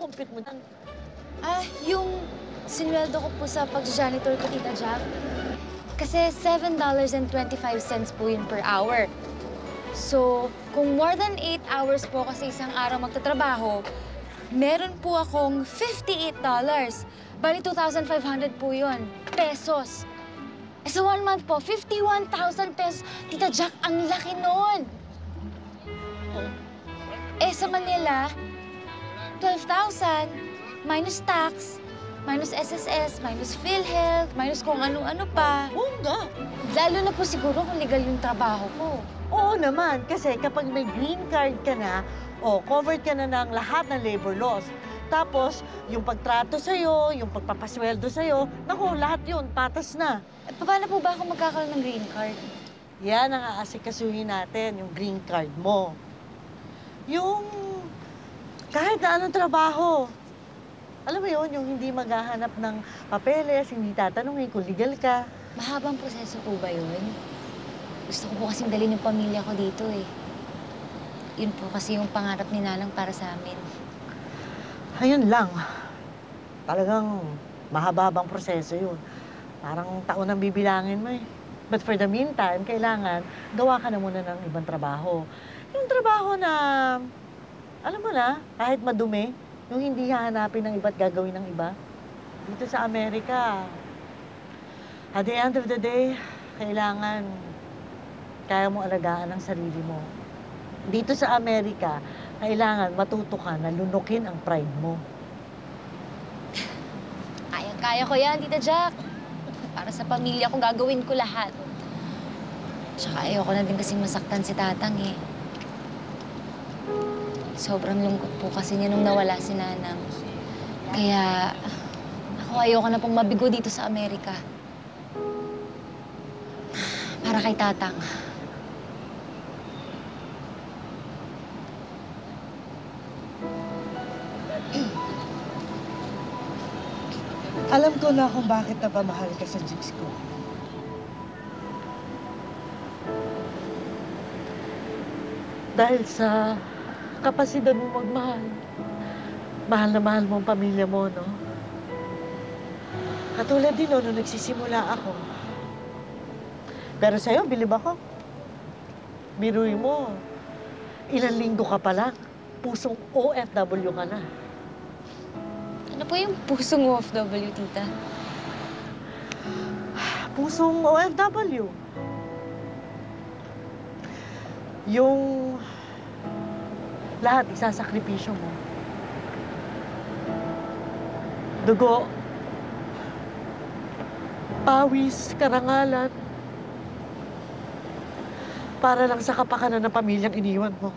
compute mo yan? Yung sinweldo ko po sa pag-janitor ko, Tita Jack. Kasi $7.25 po yun per hour. So, kung more than 8 hours po kasi isang araw magtatrabaho, meron po akong $58. Bali, 2,500 po yun. Pesos. Sa 1 month po, 51,000 pesos. Tita Jack, ang laki nun! Sa Manila, 12,000 minus tax, minus SSS, minus PhilHealth, minus kung ano-ano pa. Oo nga. Lalo na po siguro kung legal yung trabaho ko. Oo naman, kasi kapag may green card ka na, covered ka na ng lahat ng labor laws. Tapos, yung pagtrato sa'yo, yung pagpapasweldo sa'yo, naku, lahat yun, patas na. Paano po ba ako magkakaroon ng green card? Yan ang aasikasuhin natin, yung green card mo. Yung kahit na anong trabaho. Alam mo yun, yung hindi maghahanap ng papeles, hindi tatanungin kung legal ka. Mahabang proseso po ba yun? Gusto ko po kasing dalhin yung pamilya ko dito eh. Yun po kasi yung pangarap ni Nanang para sa amin. Ayun lang. Talagang mahaba-habang proseso yun. Parang taon ang bibilangin mo eh. But for the meantime, kailangan gawa ka na muna ng ibang trabaho. Yung trabaho na, alam mo na, kahit madumi, yung hindi hahanapin ng iba't gagawin ng iba. Dito sa Amerika, at the end of the day, kailangan kaya mo alagaan ang sarili mo. Dito sa Amerika, kailangan matuto ka na lunukin ang pride mo. Kayang-kaya ko yan, Tita Jack. Para sa pamilya ko, gagawin ko lahat. Tsaka ayoko na din kasing masaktan si Tatang eh. Sobrang lungkot po kasi niya nung nawala si Nanang. Kaya ako ayoko na pong mabigo dito sa Amerika. Para kay Tatang. Alam ko na kung bakit napamahal ka sa Jigs ko. Dahil sa kapasidad mo magmahal. Mahal na mahal mo ang pamilya mo, no? Katulad din, no, nung nagsisimula ako. Pero sa'yo, bilib ako. Biruin mo, ilang linggo ka pa lang, pusong OFW ka na. Ano po yung pusong OFW, Tita? Pusong OFW. Yung lahat isasakripisyo mo. Dugo, pawis, karangalan, para lang sa kapakanan ng pamilyang iniwan mo.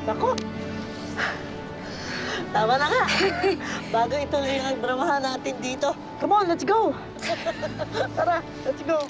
Nako! Tama na nga. Bago ituloy ang dramahan natin dito. Come on, let's go! Tara, let's go!